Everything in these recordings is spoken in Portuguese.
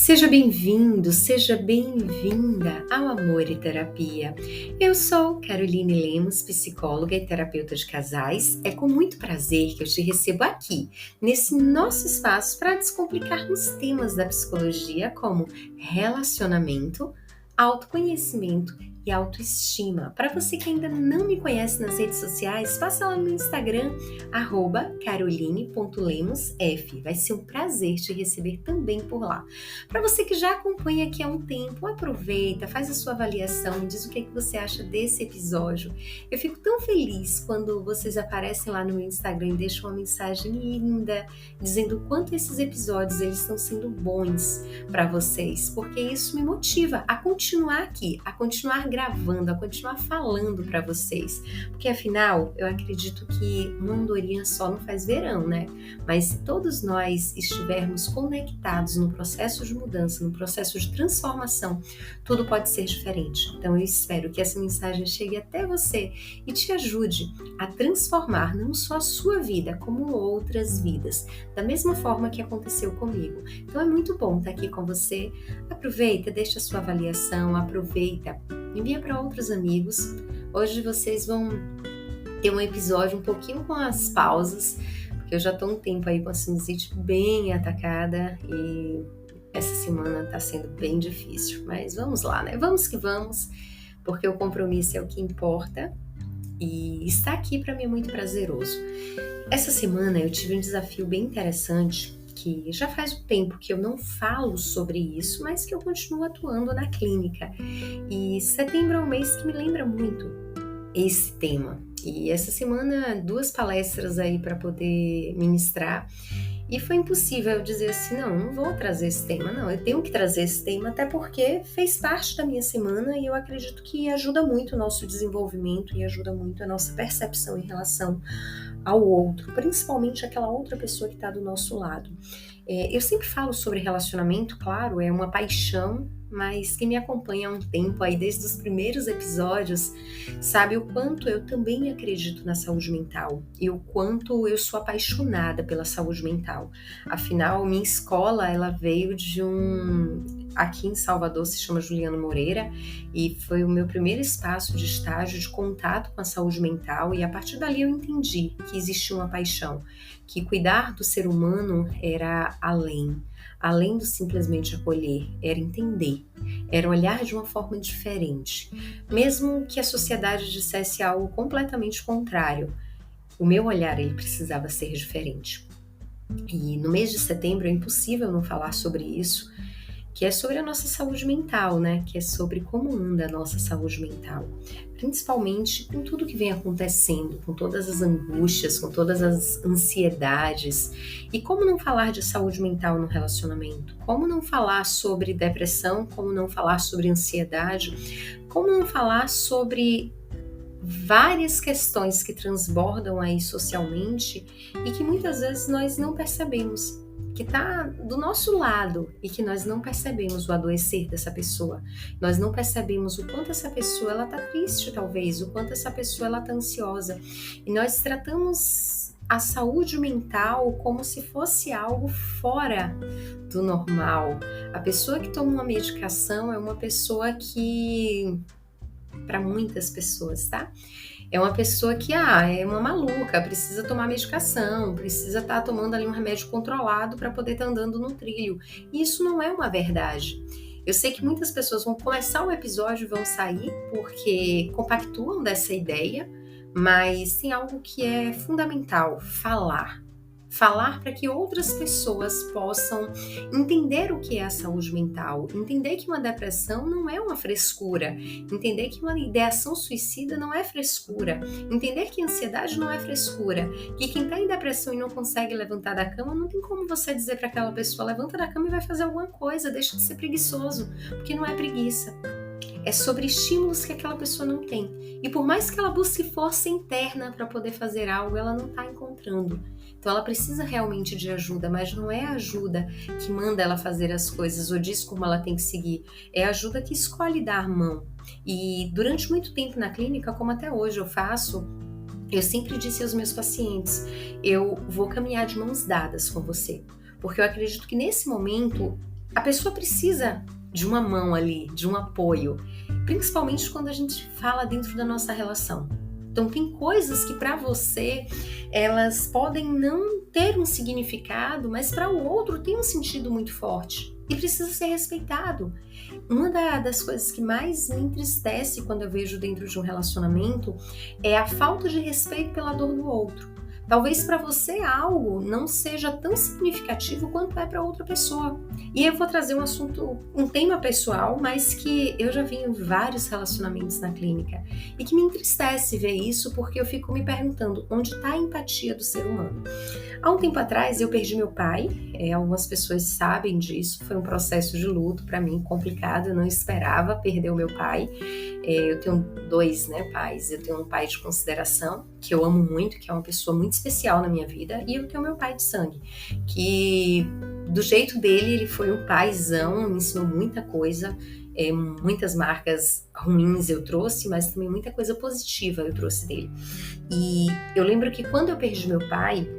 Seja bem-vindo, seja bem-vinda ao Amor e Terapia. Eu sou Caroline Lemos, psicóloga e terapeuta de casais. É com muito prazer que eu te recebo aqui, nesse nosso espaço para descomplicarmos temas da psicologia como relacionamento, autoconhecimento e autoestima. Para você que ainda não me conhece nas redes sociais, passa lá no Instagram, @caroline.lemosf. Vai ser um prazer te receber também por lá. Para você que já acompanha aqui há um tempo, aproveita, faz a sua avaliação, me diz o que você acha desse episódio. Eu fico tão feliz quando vocês aparecem lá no meu Instagram e deixam uma mensagem linda, dizendo o quanto esses episódios eles estão sendo bons para vocês, porque isso me motiva a continuar aqui, a continuar gravando, a continuar falando para vocês, porque afinal eu acredito que uma andorinha só não faz verão, né? Mas se todos nós estivermos conectados no processo de mudança, no processo de transformação, tudo pode ser diferente. Então eu espero que essa mensagem chegue até você e te ajude a transformar não só a sua vida, como outras vidas, da mesma forma que aconteceu comigo. Então é muito bom estar aqui com você. Aproveita, deixa a sua avaliação, aproveita, envia para outros amigos. Hoje vocês vão ter um episódio um pouquinho com as pausas, porque eu já estou um tempo aí com a sinusite bem atacada e essa semana está sendo bem difícil. Mas vamos lá, né? Vamos que vamos, porque o compromisso é o que importa e estar aqui para mim é muito prazeroso. Essa semana eu tive um desafio bem interessante, que já faz um tempo que eu não falo sobre isso, mas que eu continuo atuando na clínica. E setembro é um mês que me lembra muito esse tema. E essa semana, 2 palestras aí para poder ministrar. E foi impossível eu dizer assim, não vou trazer esse tema, não, eu tenho que trazer esse tema, até porque fez parte da minha semana e eu acredito que ajuda muito o nosso desenvolvimento e ajuda muito a nossa percepção em relação ao outro, principalmente aquela outra pessoa que está do nosso lado. Eu sempre falo sobre relacionamento, claro, é uma paixão, mas quem me acompanha há um tempo aí, desde os primeiros episódios, sabe o quanto eu também acredito na saúde mental e o quanto eu sou apaixonada pela saúde mental. Afinal, minha escola, ela veio de aqui em Salvador, se chama Juliano Moreira, e foi o meu primeiro espaço de estágio de contato com a saúde mental, e a partir dali eu entendi que existia uma paixão, que cuidar do ser humano era além do simplesmente acolher, era entender, era olhar de uma forma diferente. Mesmo que a sociedade dissesse algo completamente contrário, o meu olhar ele precisava ser diferente. E no mês de setembro é impossível não falar sobre isso, que é sobre a nossa saúde mental, né? Que é sobre como anda a nossa saúde mental, principalmente com tudo que vem acontecendo, com todas as angústias, com todas as ansiedades. E como não falar de saúde mental no relacionamento? Como não falar sobre depressão? Como não falar sobre ansiedade? Como não falar sobre várias questões que transbordam aí socialmente e que muitas vezes nós não percebemos, que está do nosso lado e que nós não percebemos o adoecer dessa pessoa. Nós não percebemos o quanto essa pessoa ela está triste, talvez, o quanto essa pessoa ela está ansiosa. E nós tratamos a saúde mental como se fosse algo fora do normal. A pessoa que toma uma medicação é uma pessoa que, para muitas pessoas, tá? É uma pessoa que é uma maluca, precisa tomar medicação, precisa estar tomando ali um remédio controlado para poder estar andando no trilho. E isso não é uma verdade. Eu sei que muitas pessoas vão começar o episódio e vão sair porque compactuam dessa ideia, mas tem algo que é fundamental: falar. Falar para que outras pessoas possam entender o que é a saúde mental, entender que uma depressão não é uma frescura, entender que uma ideação suicida não é frescura, entender que a ansiedade não é frescura, que quem está em depressão e não consegue levantar da cama, não tem como você dizer para aquela pessoa: levanta da cama e vai fazer alguma coisa, deixa de ser preguiçoso, porque não é preguiça. É sobre estímulos que aquela pessoa não tem. E por mais que ela busque força interna para poder fazer algo, ela não está encontrando. Então ela precisa realmente de ajuda, mas não é a ajuda que manda ela fazer as coisas ou diz como ela tem que seguir. É a ajuda que escolhe dar mão. E durante muito tempo na clínica, como até hoje eu faço, eu sempre disse aos meus pacientes: eu vou caminhar de mãos dadas com você. Porque eu acredito que nesse momento A pessoa precisa de uma mão ali, de um apoio, principalmente quando a gente fala dentro da nossa relação. Então tem coisas que para você elas podem não ter um significado, mas para o outro tem um sentido muito forte e precisa ser respeitado. Uma das coisas que mais me entristece quando eu vejo dentro de um relacionamento é a falta de respeito pela dor do outro. Talvez para você algo não seja tão significativo quanto é para outra pessoa. E eu vou trazer um assunto, um tema pessoal, mas que eu já vi em vários relacionamentos na clínica e que me entristece ver isso porque eu fico me perguntando onde está a empatia do ser humano. Há um tempo atrás eu perdi meu pai, algumas pessoas sabem disso, foi um processo de luto para mim complicado, eu não esperava perder o meu pai. Eu tenho dois, pais. Eu tenho um pai de consideração, que eu amo muito, que é uma pessoa muito especial na minha vida, e eu tenho meu pai de sangue, que do jeito dele, ele foi um paizão, me ensinou muita coisa, muitas marcas ruins eu trouxe, mas também muita coisa positiva eu trouxe dele. E eu lembro que quando eu perdi meu pai,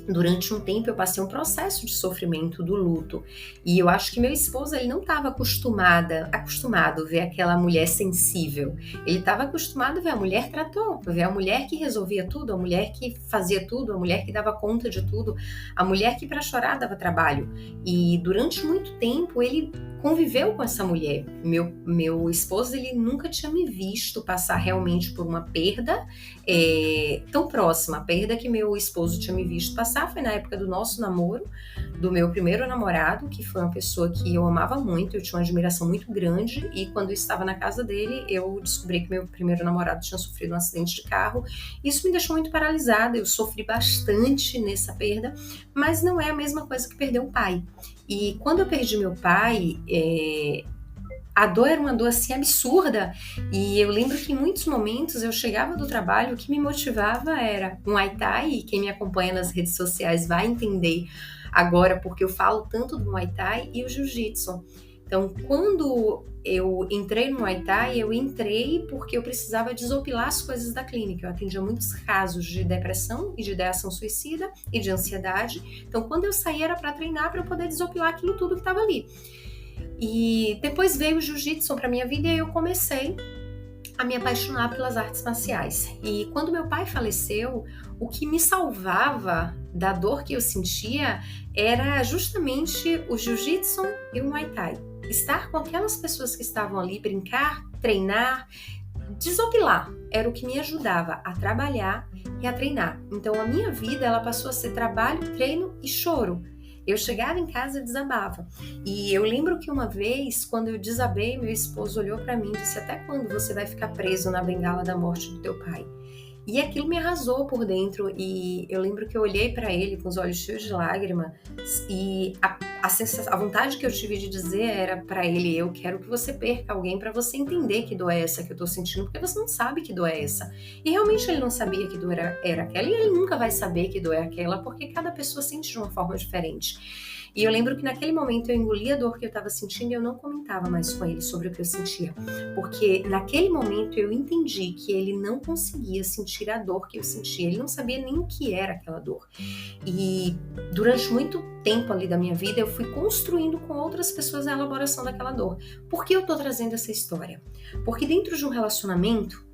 durante um tempo eu passei um processo de sofrimento do luto e eu acho que meu esposo ele não estava acostumado a ver aquela mulher sensível. Ele estava acostumado a ver a mulher trator, a ver a mulher que resolvia tudo, a mulher que fazia tudo, a mulher que dava conta de tudo, a mulher que para chorar dava trabalho. E durante muito tempo ele conviveu com essa mulher. Meu esposo ele nunca tinha me visto passar realmente por uma perda tão próxima. A perda que meu esposo tinha me visto passar foi na época do nosso namoro, do meu primeiro namorado, que foi uma pessoa que eu amava muito, eu tinha uma admiração muito grande, e quando eu estava na casa dele, eu descobri que meu primeiro namorado tinha sofrido um acidente de carro. Isso me deixou muito paralisada, eu sofri bastante nessa perda, mas não é a mesma coisa que perder um pai. E quando eu perdi meu pai, a dor era uma dor assim absurda, e eu lembro que em muitos momentos eu chegava do trabalho, o que me motivava era um Muay Thai, e quem me acompanha nas redes sociais vai entender agora porque eu falo tanto do Muay Thai e o Jiu-Jitsu. Então, quando eu entrei no Muay Thai, eu entrei porque eu precisava desopilar as coisas da clínica. Eu atendia muitos casos de depressão e de ideação suicida e de ansiedade. Então, quando eu saí era para treinar, para eu poder desopilar aquilo tudo que estava ali. E depois veio o Jiu-Jitsu para minha vida e eu comecei a me apaixonar pelas artes marciais. E quando meu pai faleceu, o que me salvava da dor que eu sentia era justamente o Jiu-Jitsu e o Muay Thai. Estar com aquelas pessoas que estavam ali, brincar, treinar, desopilar, era o que me ajudava a trabalhar e a treinar. Então a minha vida ela passou a ser trabalho, treino e choro. Eu chegava em casa e desabava. E eu lembro que uma vez, quando eu desabei, meu esposo olhou para mim e disse: até quando você vai ficar preso na bengala da morte do teu pai? E aquilo me arrasou por dentro, e eu lembro que eu olhei para ele com os olhos cheios de lágrima, e a vontade que eu tive de dizer era para ele: eu quero que você perca alguém para você entender que dor é essa que eu tô sentindo, porque você não sabe que dor é essa. E realmente ele não sabia que dor era aquela, e ele nunca vai saber que dor é aquela, porque cada pessoa sente de uma forma diferente. E eu lembro que naquele momento eu engoli a dor que eu estava sentindo e eu não comentava mais com ele sobre o que eu sentia. Porque naquele momento eu entendi que ele não conseguia sentir a dor que eu sentia. Ele não sabia nem o que era aquela dor. E durante muito tempo ali da minha vida eu fui construindo com outras pessoas a elaboração daquela dor. Por que eu tô trazendo essa história? Porque dentro de um relacionamento,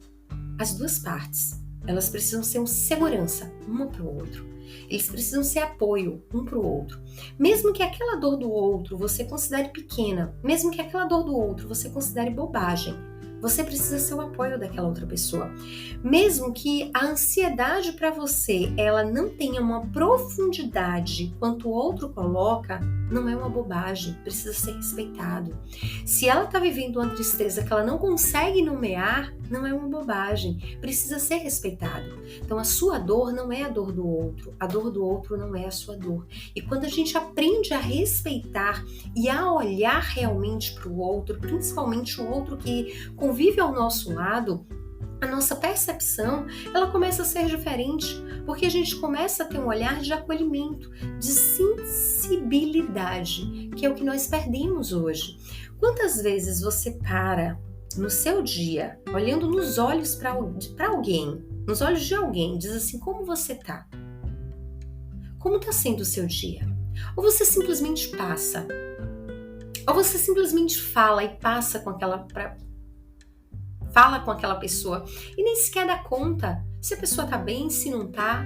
as duas partes, elas precisam ser uma segurança, uma para o outro. Eles precisam ser apoio um para o outro. Mesmo que aquela dor do outro você considere pequena, mesmo que aquela dor do outro você considere bobagem, você precisa ser o apoio daquela outra pessoa. Mesmo que a ansiedade para você ela não tenha uma profundidade quanto o outro coloca, não é uma bobagem, precisa ser respeitado. Se ela está vivendo uma tristeza que ela não consegue nomear, não é uma bobagem, precisa ser respeitado. Então a sua dor não é a dor do outro não é a sua dor. E quando a gente aprende a respeitar e a olhar realmente para o outro, principalmente o outro que convive ao nosso lado, a nossa percepção, ela começa a ser diferente, porque a gente começa a ter um olhar de acolhimento, de sensibilidade, que é o que nós perdemos hoje. Quantas vezes você para no seu dia, olhando nos olhos para alguém, nos olhos de alguém, diz assim: como você tá? Como tá sendo o seu dia? Ou você simplesmente passa? Ou você simplesmente fala e passa com fala com aquela pessoa e nem sequer dá conta se a pessoa tá bem, se não tá.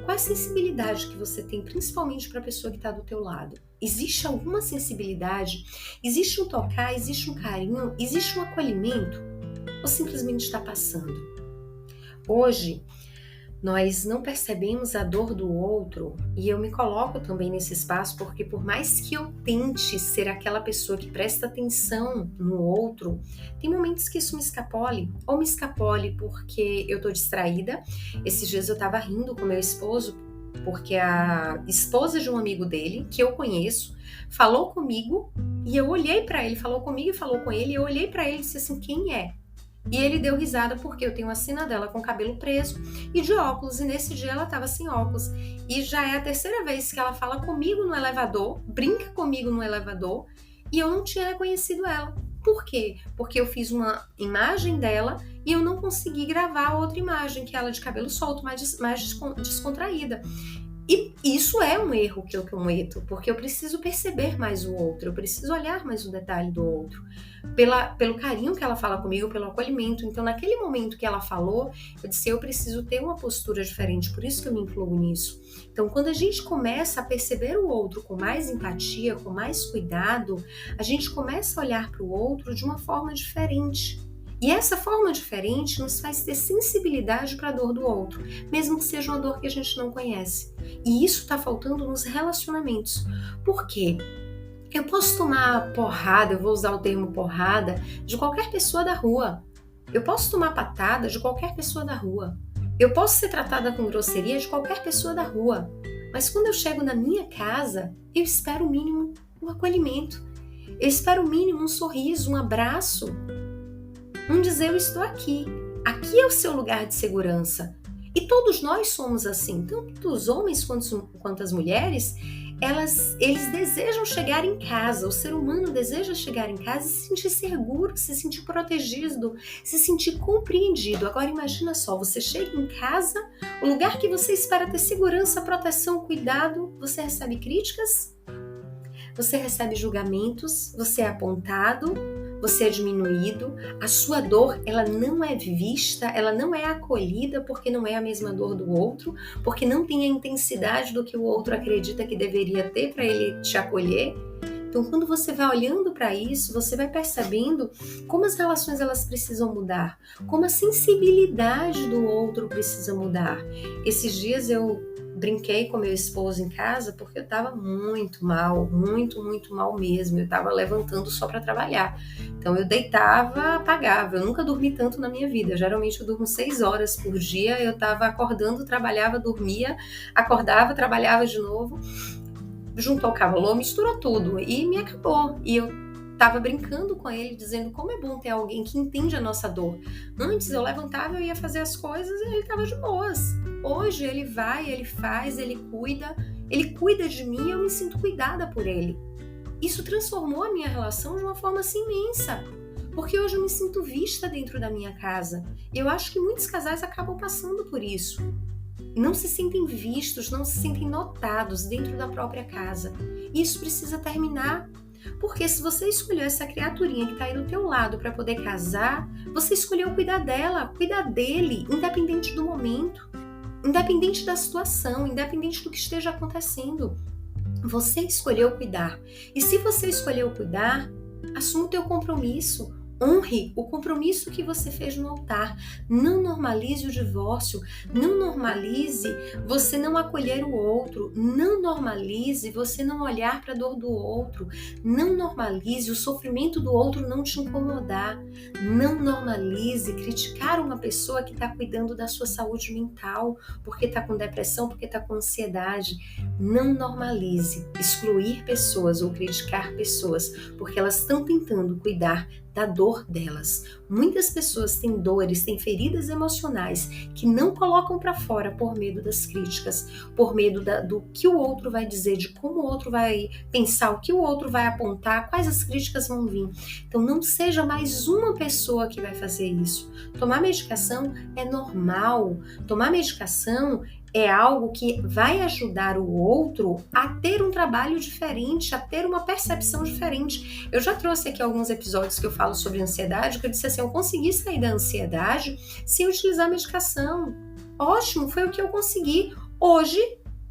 Qual é a sensibilidade que você tem, principalmente para a pessoa que está do teu lado? Existe alguma sensibilidade? Existe um tocar? Existe um carinho? Existe um acolhimento? Ou simplesmente está passando? Hoje, nós não percebemos a dor do outro, e eu me coloco também nesse espaço porque por mais que eu tente ser aquela pessoa que presta atenção no outro, tem momentos que isso me escapole, ou me escapole porque eu tô distraída. Esses dias eu tava rindo com meu esposo porque a esposa de um amigo dele, que eu conheço, falou comigo e eu olhei pra ele, falou comigo e falou com ele, e eu olhei pra ele e disse assim, quem é? E ele deu risada porque eu tenho a cena dela com o cabelo preso e de óculos, e nesse dia ela estava sem óculos. E já é a terceira vez que ela fala comigo no elevador, brinca comigo no elevador, e eu não tinha reconhecido ela. Por quê? Porque eu fiz uma imagem dela e eu não consegui gravar outra imagem, que é ela de cabelo solto, mais descontraída. E isso é um erro que eu cometo, porque eu preciso perceber mais o outro, eu preciso olhar mais o detalhe do outro, pelo carinho que ela fala comigo, pelo acolhimento. Então, naquele momento que ela falou, eu disse, eu preciso ter uma postura diferente, por isso que eu me incluo nisso. Então, quando a gente começa a perceber o outro com mais empatia, com mais cuidado, a gente começa a olhar para o outro de uma forma diferente. E essa forma diferente nos faz ter sensibilidade para a dor do outro, mesmo que seja uma dor que a gente não conhece. E isso está faltando nos relacionamentos. Por quê? Eu posso tomar porrada, eu vou usar o termo porrada, de qualquer pessoa da rua. Eu posso tomar patada de qualquer pessoa da rua. Eu posso ser tratada com grosseria de qualquer pessoa da rua. Mas quando eu chego na minha casa, eu espero o mínimo um acolhimento. Eu espero o mínimo um sorriso, um abraço. Um dizer, eu estou aqui. Aqui é o seu lugar de segurança. E todos nós somos assim. Tanto os homens quanto as mulheres, eles desejam chegar em casa. O ser humano deseja chegar em casa e se sentir seguro, se sentir protegido, se sentir compreendido. Agora imagina só, você chega em casa, o lugar que você espera ter segurança, proteção, cuidado, você recebe críticas, você recebe julgamentos, você é apontado, você é diminuído, a sua dor, ela não é vista, ela não é acolhida porque não é a mesma dor do outro, porque não tem a intensidade do que o outro acredita que deveria ter para ele te acolher. Então, quando você vai olhando para isso, você vai percebendo como as relações elas precisam mudar, como a sensibilidade do outro precisa mudar. Esses dias eu brinquei com meu esposo em casa porque eu estava muito mal, muito mal mesmo. Eu estava levantando só para trabalhar. Então eu deitava, apagava. Eu nunca dormi tanto na minha vida. Geralmente eu durmo 6 horas por dia. Eu estava acordando, trabalhava, dormia, acordava, trabalhava de novo. Juntou o cavalor, misturou tudo e me acabou. E eu tava brincando com ele, dizendo como é bom ter alguém que entende a nossa dor. Antes eu levantava, eu ia fazer as coisas e ele tava de boas. Hoje ele vai, ele faz, ele cuida de mim e eu me sinto cuidada por ele. Isso transformou a minha relação de uma forma assim imensa, porque hoje eu me sinto vista dentro da minha casa. E eu acho que muitos casais acabam passando por isso. Não se sentem vistos, não se sentem notados dentro da própria casa. E isso precisa terminar. Porque se você escolheu essa criaturinha que está aí do teu lado para poder casar, você escolheu cuidar dela, cuidar dele, independente do momento, independente da situação, independente do que esteja acontecendo. Você escolheu cuidar. E se você escolheu cuidar, assuma o teu compromisso. Honre o compromisso que você fez no altar. Não normalize o divórcio. Não normalize você não acolher o outro. Não normalize você não olhar para a dor do outro. Não normalize o sofrimento do outro não te incomodar. Não normalize criticar uma pessoa que está cuidando da sua saúde mental, porque está com depressão, porque está com ansiedade. Não normalize excluir pessoas ou criticar pessoas, porque elas estão tentando cuidar da dor delas. Muitas pessoas têm dores, têm feridas emocionais que não colocam para fora por medo das críticas, por medo do que o outro vai dizer, de como o outro vai pensar, o que o outro vai apontar, quais as críticas vão vir. Então não seja mais uma pessoa que vai fazer isso. Tomar medicação é normal. Tomar medicação é algo que vai ajudar o outro a ter um trabalho diferente, a ter uma percepção diferente. Eu já trouxe aqui alguns episódios que eu falo sobre ansiedade, que eu disse assim, eu consegui sair da ansiedade sem utilizar medicação. Ótimo, foi o que eu consegui. Hoje,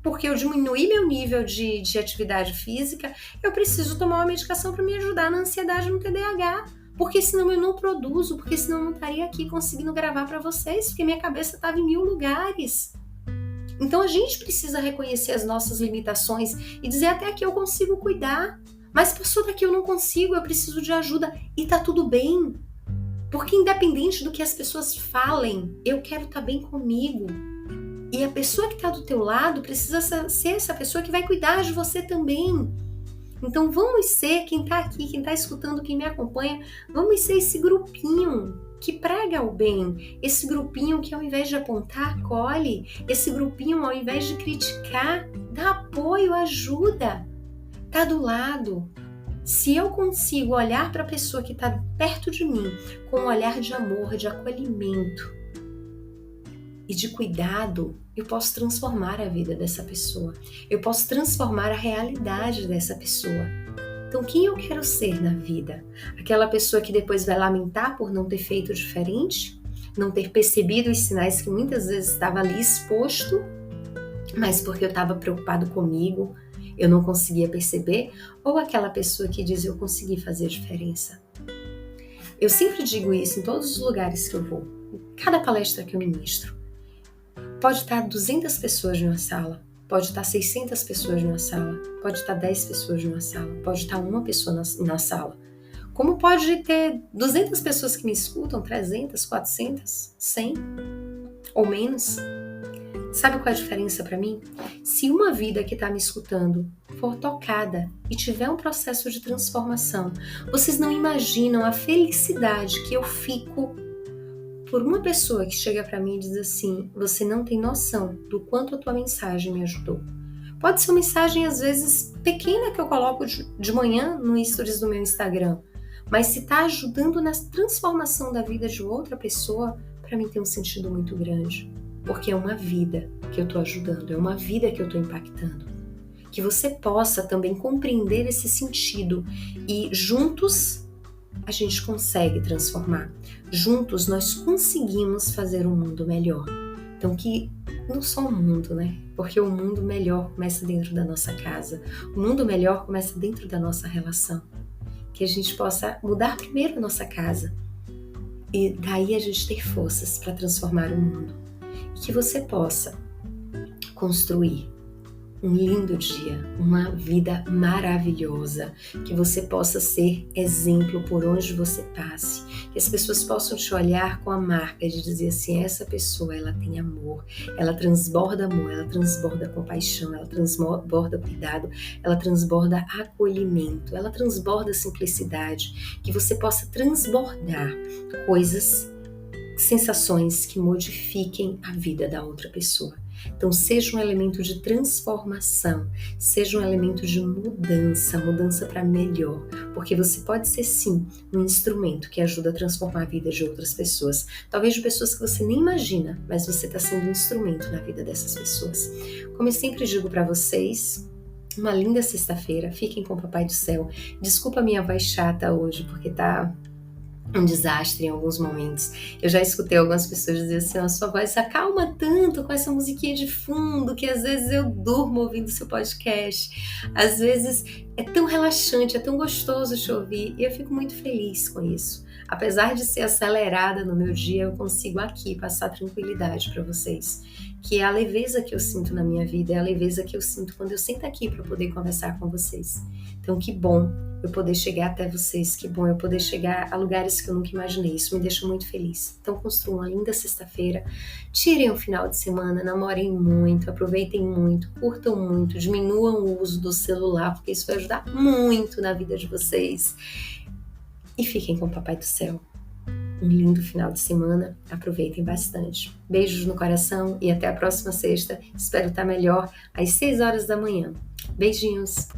porque eu diminuí meu nível de atividade física, eu preciso tomar uma medicação para me ajudar na ansiedade e no TDAH. Porque senão eu não produzo, porque senão eu não estaria aqui conseguindo gravar para vocês, porque minha cabeça estava em 1000 lugares. Então a gente precisa reconhecer as nossas limitações e dizer até aqui eu consigo cuidar, mas passou daqui eu não consigo, eu preciso de ajuda e tá tudo bem. Porque independente do que as pessoas falem, eu quero estar bem comigo. E a pessoa que está do teu lado precisa ser essa pessoa que vai cuidar de você também. Então vamos ser, quem está aqui, quem está escutando, quem me acompanha, vamos ser esse grupinho que prega o bem, esse grupinho que ao invés de apontar, acolhe, esse grupinho ao invés de criticar, dá apoio, ajuda, tá do lado. Se eu consigo olhar para a pessoa que está perto de mim com um olhar de amor, de acolhimento e de cuidado, eu posso transformar a vida dessa pessoa. Eu posso transformar a realidade dessa pessoa. Então, quem eu quero ser na vida? Aquela pessoa que depois vai lamentar por não ter feito diferente, não ter percebido os sinais que muitas vezes estava ali exposto, mas porque eu estava preocupado comigo, eu não conseguia perceber? Ou aquela pessoa que diz, eu consegui fazer diferença? Eu sempre digo isso em todos os lugares que eu vou, em cada palestra que eu ministro. Pode estar 200 pessoas numa sala, pode estar 600 pessoas numa sala, pode estar 10 pessoas numa sala, pode estar uma pessoa na sala. Como pode ter 200 pessoas que me escutam, 300, 400, 100 ou menos? Sabe qual é a diferença para mim? Se uma vida que está me escutando for tocada e tiver um processo de transformação, vocês não imaginam a felicidade que eu fico por uma pessoa que chega para mim e diz assim, você não tem noção do quanto a tua mensagem me ajudou. Pode ser uma mensagem, às vezes, pequena que eu coloco de manhã no stories do meu Instagram, mas se está ajudando na transformação da vida de outra pessoa, para mim tem um sentido muito grande. Porque é uma vida que eu estou ajudando, é uma vida que eu estou impactando. Que você possa também compreender esse sentido e juntos a gente consegue transformar. Juntos nós conseguimos fazer um mundo melhor. Então que não só o mundo, né? Porque o mundo melhor começa dentro da nossa casa. O mundo melhor começa dentro da nossa relação. Que a gente possa mudar primeiro a nossa casa. E daí a gente ter forças para transformar o mundo. E que você possa construir um lindo dia, uma vida maravilhosa, que você possa ser exemplo por onde você passe, que as pessoas possam te olhar com a marca de dizer assim, essa pessoa, ela tem amor, ela transborda compaixão, ela transborda cuidado, ela transborda acolhimento, ela transborda simplicidade, que você possa transbordar coisas, sensações que modifiquem a vida da outra pessoa. Então seja um elemento de transformação, seja um elemento de mudança para melhor, porque você pode ser sim um instrumento que ajuda a transformar a vida de outras pessoas, talvez de pessoas que você nem imagina, mas você está sendo um instrumento na vida dessas pessoas. Como eu sempre digo para vocês, uma linda sexta-feira, fiquem com o Papai do Céu. Desculpa a minha voz chata hoje, porque tá um desastre em alguns momentos. Eu já escutei algumas pessoas dizer assim, a sua voz acalma tanto com essa musiquinha de fundo que às vezes eu durmo ouvindo seu podcast. Às vezes é tão relaxante, é tão gostoso te ouvir e eu fico muito feliz com isso. Apesar de ser acelerada no meu dia, eu consigo aqui passar tranquilidade para vocês. Que é a leveza que eu sinto na minha vida, é a leveza que eu sinto quando eu sento aqui para poder conversar com vocês. Então que bom eu poder chegar até vocês, que bom eu poder chegar a lugares que eu nunca imaginei, isso me deixa muito feliz. Então construam uma linda sexta-feira, tirem o final de semana, namorem muito, aproveitem muito, curtam muito, diminuam o uso do celular, porque isso vai ajudar muito na vida de vocês. E fiquem com o Papai do Céu. Um lindo final de semana, aproveitem bastante. Beijos no coração e até a próxima sexta. Espero estar melhor às 6 horas da manhã. Beijinhos!